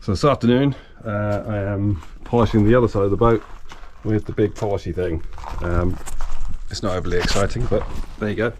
So this afternoon I am polishing the other side of the boat with the big polishy thing. It's not overly exciting, but there you go.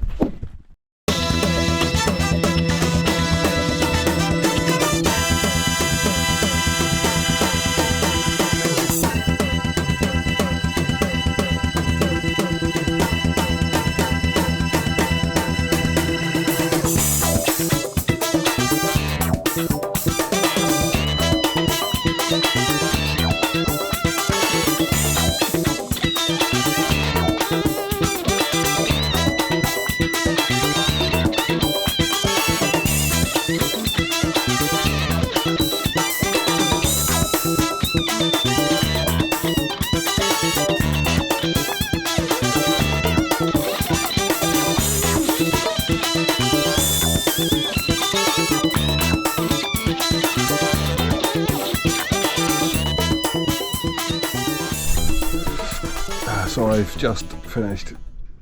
So I've just finished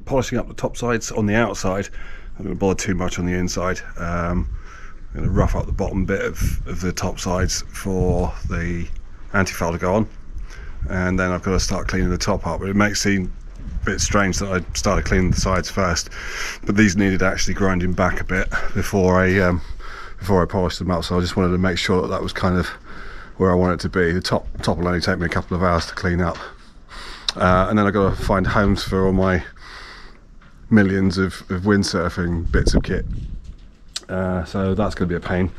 polishing up the top sides on the outside. I'm not going to bother too much on the inside. I'm going to rough up the bottom bit of the top sides for the anti-foul to go on, and then I've got to start cleaning the top up. But it makes it seem a bit strange that I started cleaning the sides first, but these needed actually grinding back a bit before I polished them up. So I just wanted to make sure that that was kind of where I want it to be. The top will only take me a couple of hours to clean up. And then I've got to find homes for all my millions of windsurfing bits of kit. So that's going to be a pain.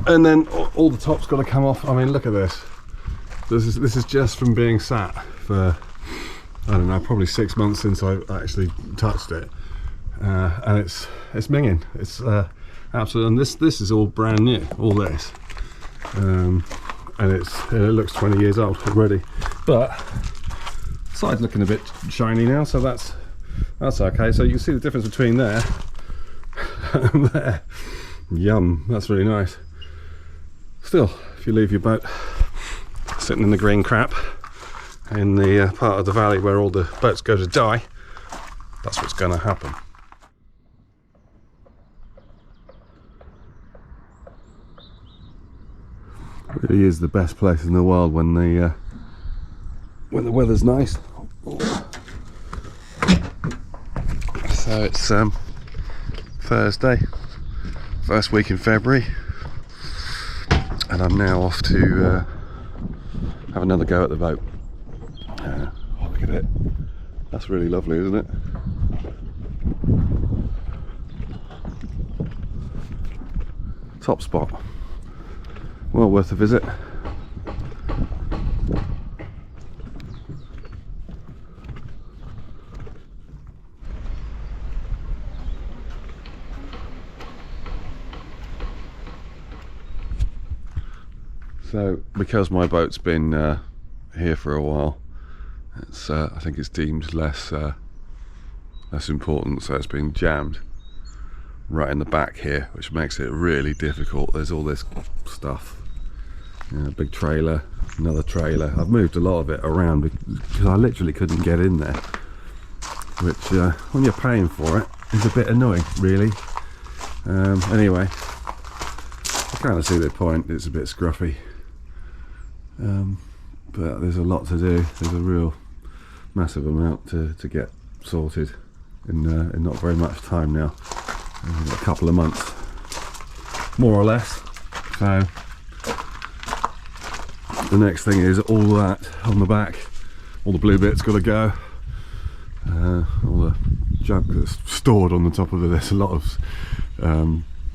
And then all the top's got to come off. I mean, look at this. This is just from being sat for, I don't know, probably 6 months since I actually touched it. And it's minging. It's absolute. And this is all brand new. All this. And it looks 20 years old already. But side's looking a bit shiny now, so that's okay. So you can see the difference between there and there. Yum, that's really nice. Still, if you leave your boat sitting in the green crap in the part of the valley where all the boats go to die, that's what's going to happen. It really is the best place in the world when the weather's nice. So it's Thursday, first week in February, and I'm now off to have another go at the boat. Oh, look at it. That's really lovely, isn't it? Top spot. Well worth a visit. So, because my boat's been here for a while, it's I think it's deemed less important, so it's been jammed right in the back here, which makes it really difficult. There's all this stuff, big trailer, another trailer. I've moved a lot of it around because I literally couldn't get in there, which when you're paying for it is a bit annoying, really. Anyway, I kind of see the point. It's a bit scruffy. But there's a lot to do. There's a real massive amount to get sorted in not very much time now. A couple of months, more or less. So the next thing is all that on the back, all the blue bits got to go. All the junk that's stored on the top of it. There's a lot of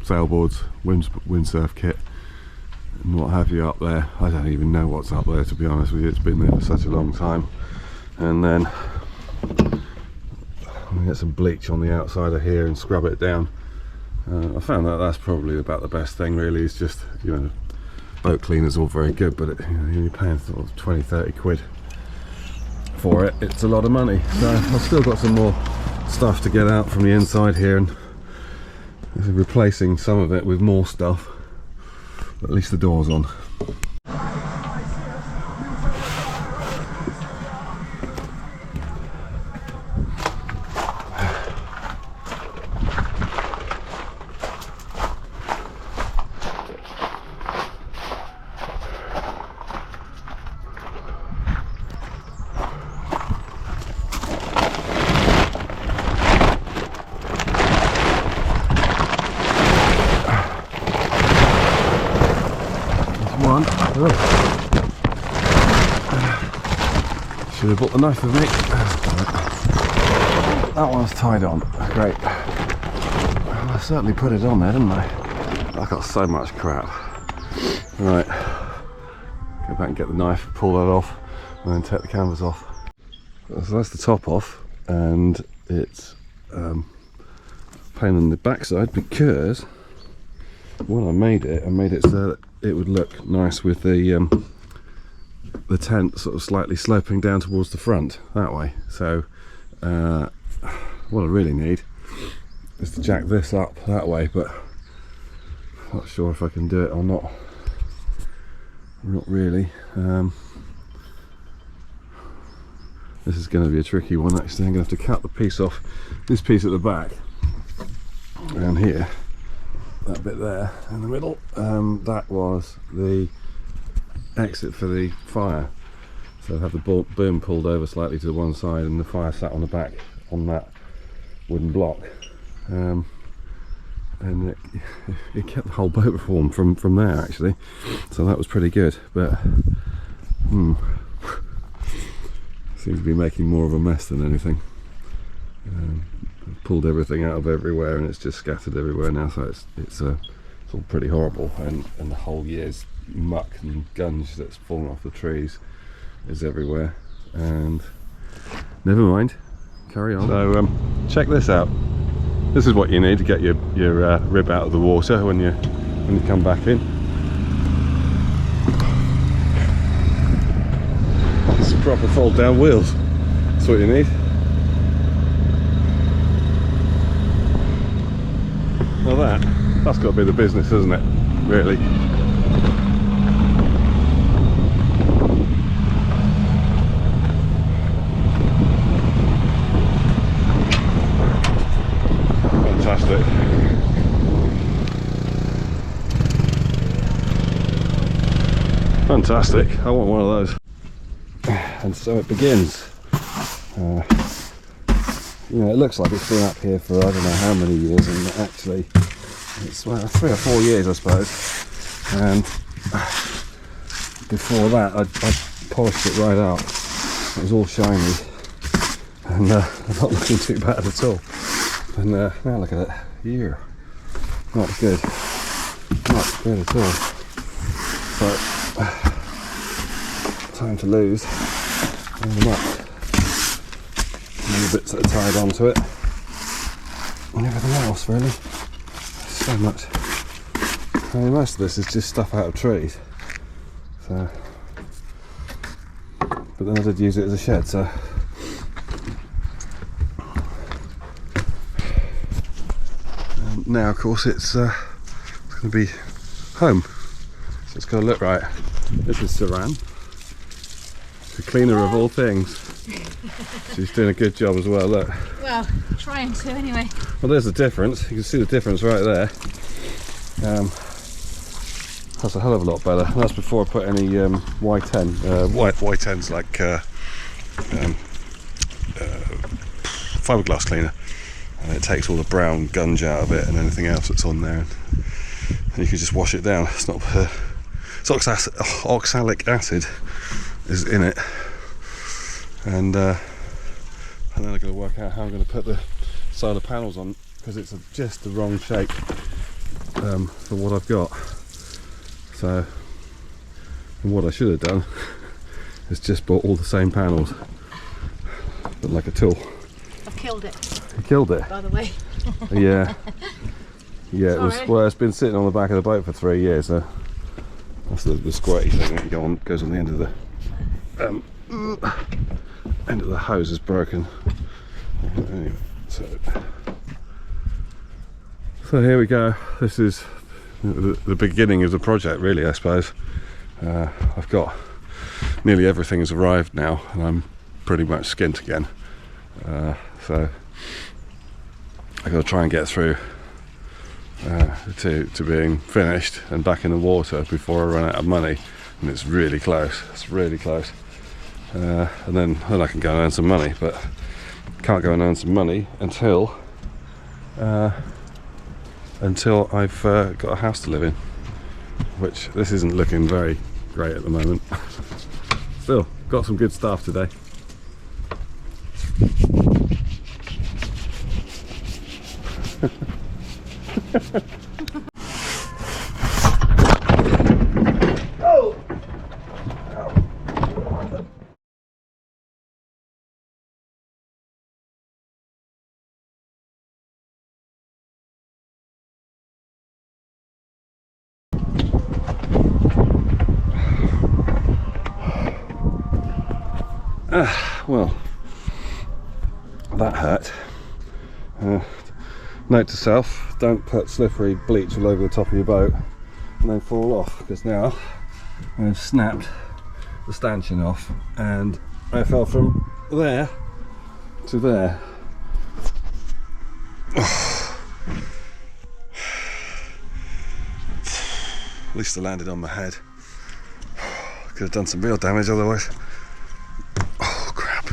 sailboards, windsurf kit, and what have you up there. I don't even know what's up there, to be honest with you. It's been there for such a long time. And then I'm gonna get some bleach on the outside of here and scrub it down. I found that that's probably about the best thing, really. It's just, boat cleaner's all very good, but you're paying sort of 20-30 quid for it. It's a lot of money. So I've still got some more stuff to get out from the inside here, and replacing some of it with more stuff. At least the door's on. one. Oh. Should have brought the knife with me. That one's tied on. Great. Well, I certainly put it on there, didn't I? I got so much crap. Right. Go back and get the knife, pull that off, and then take the canvas off. So that's the top off, and it's plain on the backside because when I made it so that it would look nice with the tent sort of slightly sloping down towards the front that way. So what I really need is to jack this up that way, but I'm not sure if I can do it or not. Not really. This is going to be a tricky one actually. I'm going to have to cut the piece off, this piece at the back, around here, that bit there in the middle. That was the exit for the fire. So I have the boom pulled over slightly to the one side and the fire sat on the back on that wooden block. And it kept the whole boat warm from there actually. So that was pretty good, but seems to be making more of a mess than anything. Pulled everything out of everywhere and it's just scattered everywhere now, so it's all pretty horrible, and the whole year's muck and gunge that's fallen off the trees is everywhere. And never mind, carry on. So check this out. This is what you need to get your rib out of the water when you come back in. This is proper fold down wheels. That's what you need. Now that's got to be the business, isn't it? Really. Fantastic. Fantastic. I want one of those. And so it begins. You know, it looks like it's been up here for I don't know how many years, and actually it's 3 or 4 years I suppose. And before that I polished it right up. It was all shiny and not looking too bad at all. And now look at it, yeah, not good at all. So time to lose all the muck. The bits that are tied onto it and everything else really. So much. I mean, most of this is just stuff out of trees, so, but then I did use it as a shed, so now of course it's going to be home, so it's got to look right. This is Saran, the cleaner of all things. She's doing a good job as well, look. Well, trying to anyway. Well, there's the difference. You can see the difference right there. That's a hell of a lot better. That's before I put any Y10. Y10's like fiberglass cleaner, and it takes all the brown gunge out of it and anything else that's on there, and you can just wash it down. It's not it's oxalic acid is in it. And then I'm going to work out how I'm going to put the solar panels on, because it's just the wrong shape for what I've got. So what I should have done is just bought all the same panels, but like a tool. I've killed it. You killed it? By the way. Yeah. Yeah, it's been sitting on the back of the boat for 3 years, so that's the squirty thing that goes on the end of the end of the hose is broken. Anyway, so here we go. This is the beginning of the project, really, I suppose. I've got nearly everything has arrived now, and I'm pretty much skint again. So I've got to try and get through to being finished and back in the water before I run out of money, and it's really close. It's really close. And then I can go and earn some money, but can't go and earn some money until I've got a house to live in. which this isn't looking very great at the moment. Still, got some good stuff today. Well, that hurt. Note to self, don't put slippery bleach all over the top of your boat and then fall off, because now I've snapped the stanchion off and I fell from there to there. At least I landed on my head. Could have done some real damage otherwise. Oh crap.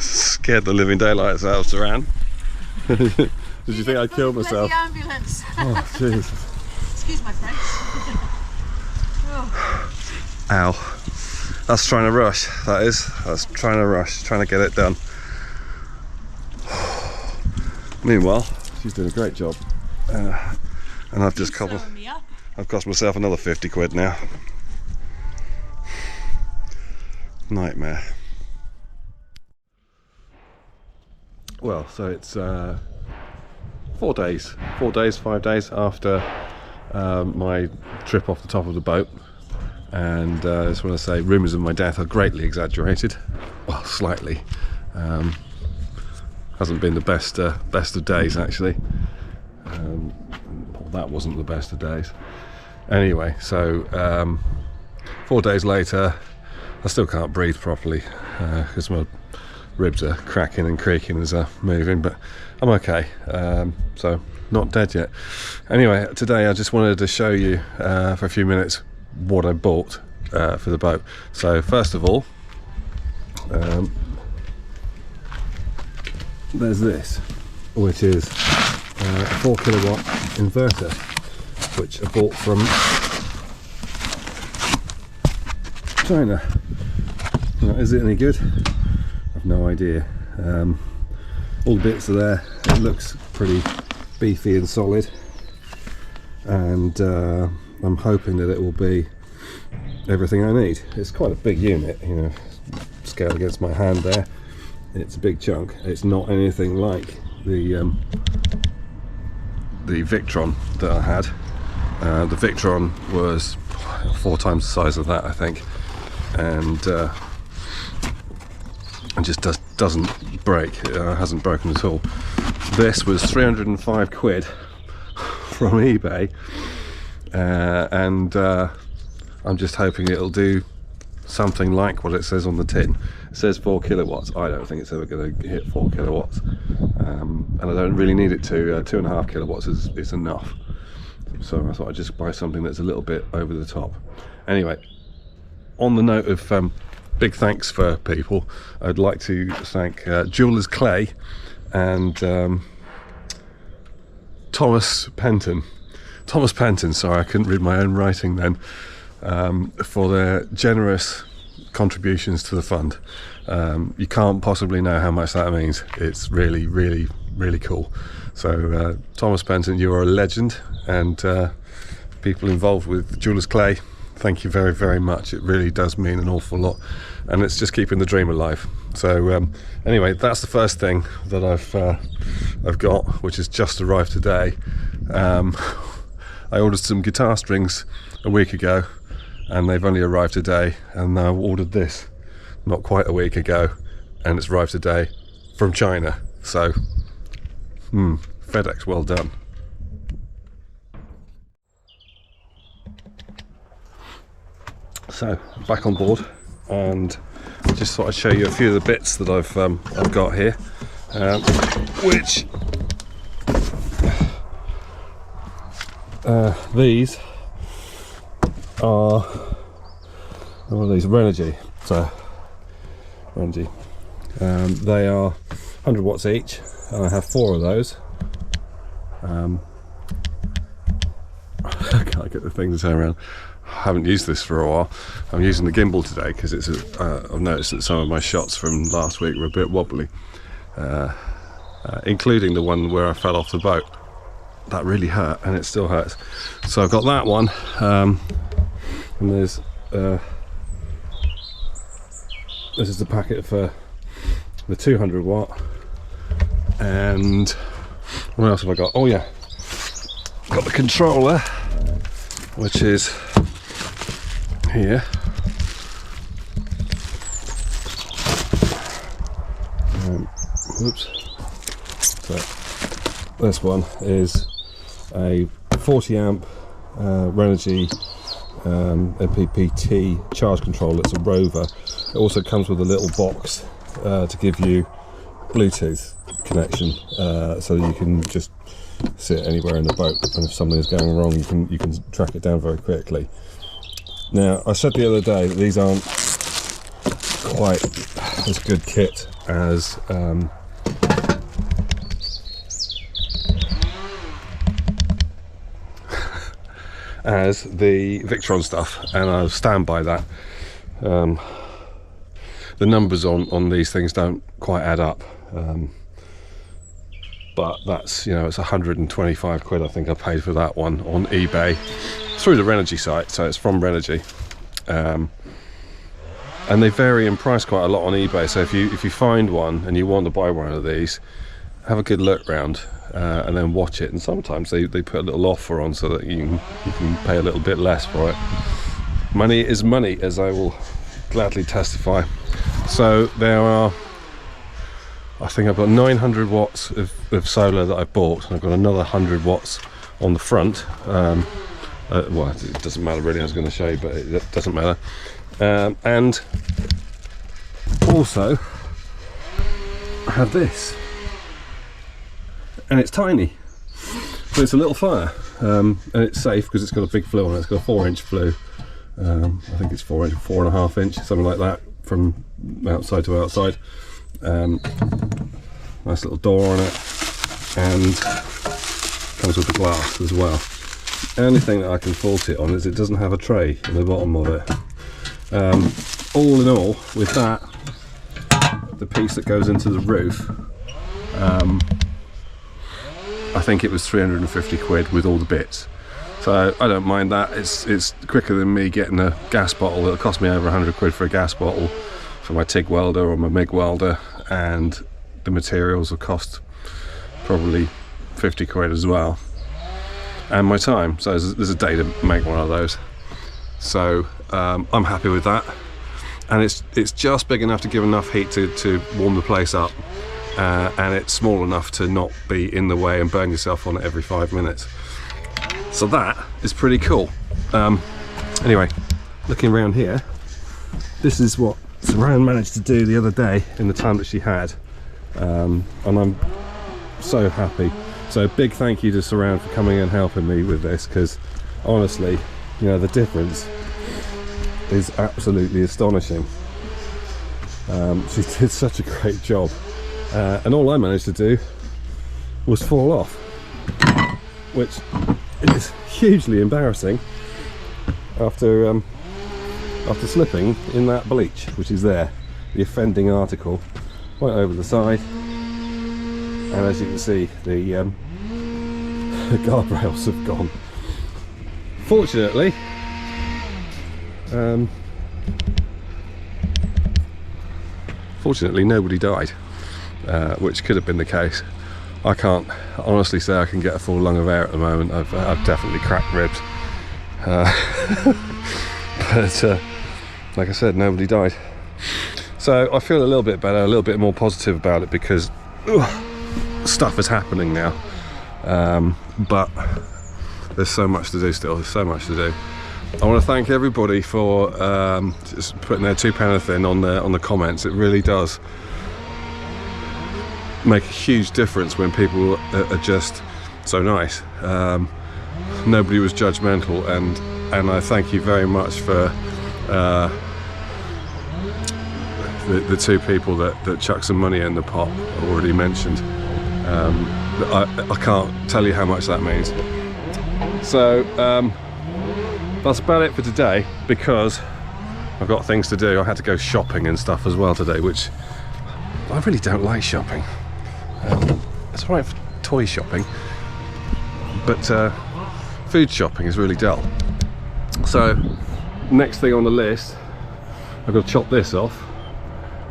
Scared the living daylights out of Saran. Did you think I'd killed myself? The ambulance. Oh Jesus. Excuse my French. Oh. Ow. That's trying to rush, that is. That's trying to rush, trying to get it done. Meanwhile, she's doing a great job. And I've just I've cost myself another 50 quid now. Nightmare. Well, so it's 5 days after my trip off the top of the boat, and I just want to say rumours of my death are greatly exaggerated. Well, slightly. Hasn't been the best of days actually. Well, that wasn't the best of days. Anyway, so 4 days later, I still can't breathe properly because my ribs are cracking and creaking as I'm moving, but I'm okay. So not dead yet. Anyway, today I just wanted to show you for a few minutes what I bought for the boat. So first of all, there's this, which is a 4 kilowatt inverter, which I bought from China. Now, is it any good? I've no idea. All the bits are there. It looks pretty beefy and solid, and I'm hoping that it will be everything I need. It's quite a big unit, you know, scale against my hand there. It's a big chunk. It's not anything like the Victron that I had. The Victron was 4 times the size of that, I think, and it just doesn't break. It hasn't broken at all. This was 305 quid from eBay, and I'm just hoping it'll do something like what it says on the tin. It says 4 kilowatts. I don't think it's ever going to hit 4 kilowatts, and I don't really need it to. 2.5 kilowatts is enough. So I thought I'd just buy something that's a little bit over the top. Anyway, on the note of big thanks for people, I'd like to thank Jeweller's Clay and Thomas Penton, sorry, I couldn't read my own writing then, for their generous contributions to the fund. You can't possibly know how much that means. It's really, really, really cool. So Thomas Penton, you are a legend, and people involved with Jeweller's Clay, thank you very, very much. It really does mean an awful lot, and it's just keeping the dream alive. So anyway, that's the first thing that I've got, which has just arrived today. I ordered some guitar strings a week ago, and they've only arrived today, and I ordered this not quite a week ago, and it's arrived today from China. So FedEx, well done. So back on board, and just thought I'd show you a few of the bits that I've got here, which these are, what are these? Renogy. So Renogy. They are 100 watts each, and I have 4 of those. I can't get the thing to turn around. I haven't used this for a while. I'm using the gimbal today because I've noticed that some of my shots from last week were a bit wobbly, including the one where I fell off the boat. That really hurt, and it still hurts. So I've got that one, and there's this is the packet for the 200 watt. And what else have I got? Oh yeah, got the controller, which is here. Whoops. So this one is a 40 amp Renogy MPPT charge controller. It's a Rover. It also comes with a little box to give you Bluetooth connection, so you can just sit anywhere in the boat, and if something is going wrong, you can track it down very quickly. Now, I said the other day that these aren't quite as good kit as as the Victron stuff, and I'll stand by that. The numbers on these things don't quite add up, but that's, you know, it's 125 quid I think I paid for that one on eBay through the Renogy site, so it's from Renogy, and they vary in price quite a lot on eBay. So if you find one and you want to buy one of these, have a good look round, and then watch it, and sometimes they put a little offer on so that you can pay a little bit less for it. Money is money, as I will gladly testify. So there are, I think I've got 900 watts of solar that I bought, and I've got another 100 watts on the front. Well, it doesn't matter really, I was going to show you, but it doesn't matter. And also I have this, and it's tiny, but it's a little fire, and it's safe because it's got a big flue on it. It's got a 4-inch flue. I think it's 4 inch, 4.5 inch, something like that, from outside to outside. Nice little door on it, and comes with the glass as well. The only thing that I can fault it on is it doesn't have a tray in the bottom of it. All in all, with that, the piece that goes into the roof, I think it was 350 quid with all the bits. So I don't mind that. It's quicker than me getting a gas bottle. It'll cost me over 100 quid for a gas bottle for my TIG welder or my MIG welder, and the materials will cost probably 50 quid as well, and my time. So there's a day to make one of those. So I'm happy with that, and it's just big enough to give enough heat to warm the place up, and it's small enough to not be in the way and burn yourself on it every 5 minutes. So that is pretty cool. Anyway, looking around here, this is what Saran managed to do the other day in the time that she had, and I'm so happy. So big thank you to Saran for coming and helping me with this, because honestly, you know, the difference is absolutely astonishing. She did such a great job, and all I managed to do was fall off, which is hugely embarrassing after slipping in that bleach, which is there, the offending article, right over the side. And as you can see, the guardrails have gone. Fortunately, nobody died, which could have been the case. I can't honestly say I can get a full lung of air at the moment. I've definitely cracked ribs, but like I said, nobody died. So I feel a little bit better, a little bit more positive about it, because stuff is happening now, but there's so much to do still. There's so much to do. I want to thank everybody for just putting their £2 in on the comments. It really does make a huge difference when people are just so nice. Nobody was judgmental, and I thank you very much for the two people that chucked some money in the pot, already mentioned. I can't tell you how much that means. So that's about it for today, because I've got things to do. I had to go shopping and stuff as well today, which I really don't like shopping. It's alright for toy shopping, but food shopping is really dull. So next thing on the list, I've got to chop this off.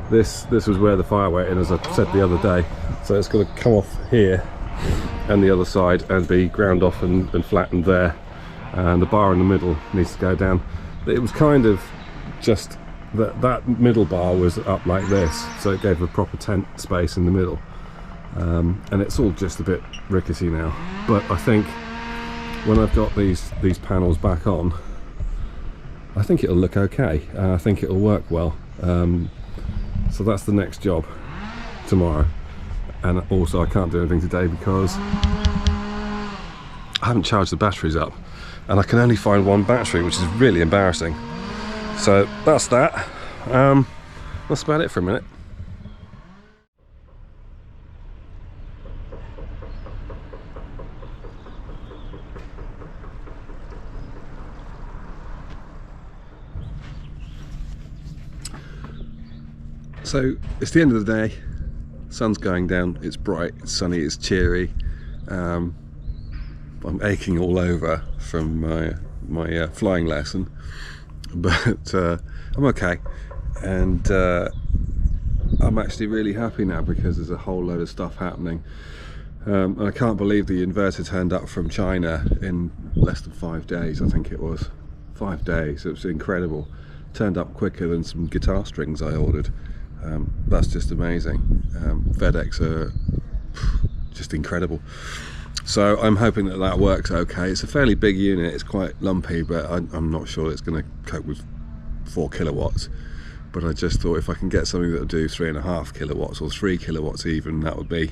This was where the fire went in, as I said the other day. So it's got to come off here and the other side and be ground off and flattened there. And the bar in the middle needs to go down. It was kind of just that middle bar was up like this, so it gave a proper tent space in the middle. And it's all just a bit rickety now. But I think when I've got these panels back on, I think it'll look okay. I think it'll work well. So that's the next job tomorrow. And also I can't do anything today because I haven't charged the batteries up, and I can only find one battery, which is really embarrassing. So that's that. That's about it for a minute. So it's the end of the day, sun's going down, it's bright, it's sunny, it's cheery. I'm aching all over from my flying lesson, but I'm okay, and I'm actually really happy now because there's a whole load of stuff happening. And I can't believe the inverter turned up from China in less than 5 days. I think it was 5 days. It was incredible. Turned up quicker than some guitar strings I ordered. That's just amazing. FedEx are just incredible. So I'm hoping that works okay. It's a fairly big unit, it's quite lumpy, but I'm not sure it's going to cope with 4 kilowatts. But I just thought if I can get something that will do 3.5 kilowatts or 3 kilowatts even, that'd be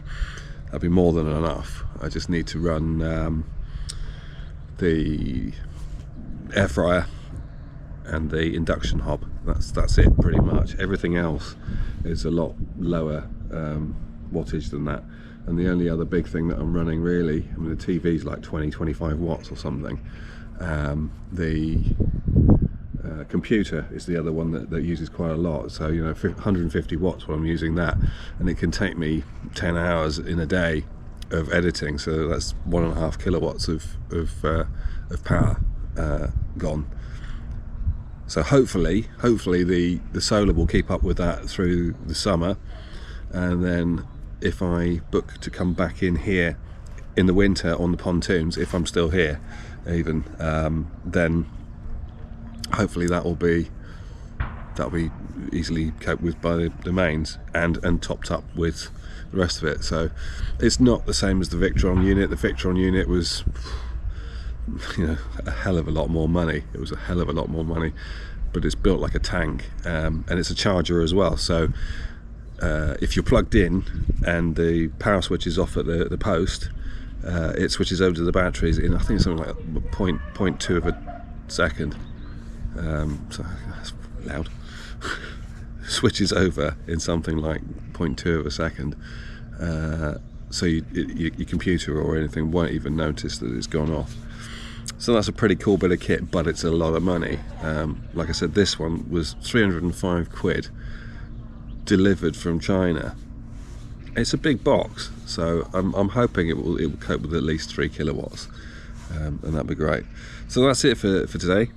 more than enough. I just need to run the air fryer and the induction hob. That's it pretty much. Everything else is a lot lower wattage than that. And the only other big thing that I'm running really, I mean the TV's like 20-25 watts or something. The computer is the other one that uses quite a lot. So 150 watts when I'm using that, and it can take me 10 hours in a day of editing. So that's 1.5 kilowatts of power gone. So hopefully the solar will keep up with that through the summer, and then if I book to come back in here in the winter on the pontoons, if I'm still here even, then hopefully that'll be easily coped with by the mains and topped up with the rest of it. So it's not the same as the Victron unit. The Victron unit was a hell of a lot more money. It was a hell of a lot more money, but it's built like a tank, and it's a charger as well. So if you're plugged in and the power switch is off at the post, it switches over to the batteries in, I think, something like 0.2 of a second. So that's loud. Switches over in something like 0.2 of a second. So your computer or anything won't even notice that it's gone off. So that's a pretty cool bit of kit, but it's a lot of money. Like I said, this one was 305 quid, delivered from China. It's a big box, so I'm hoping it will cope with at least 3 kilowatts, and that'd be great. So that's it for today.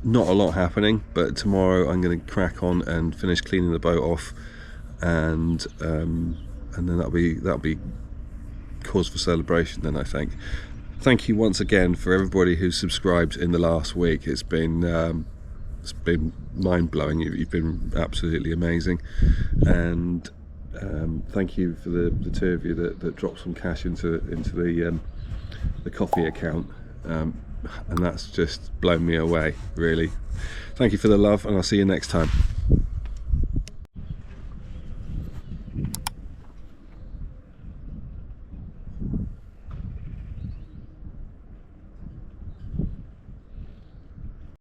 Not a lot happening, but tomorrow I'm going to crack on and finish cleaning the boat off, and then that'll be cause for celebration then, I think. Thank you once again for everybody who subscribed in the last week. It's been mind-blowing. You've been absolutely amazing, and thank you for the two of you that dropped some cash into the coffee account, and that's just blown me away, really. Thank you for the love, and I'll see you next time.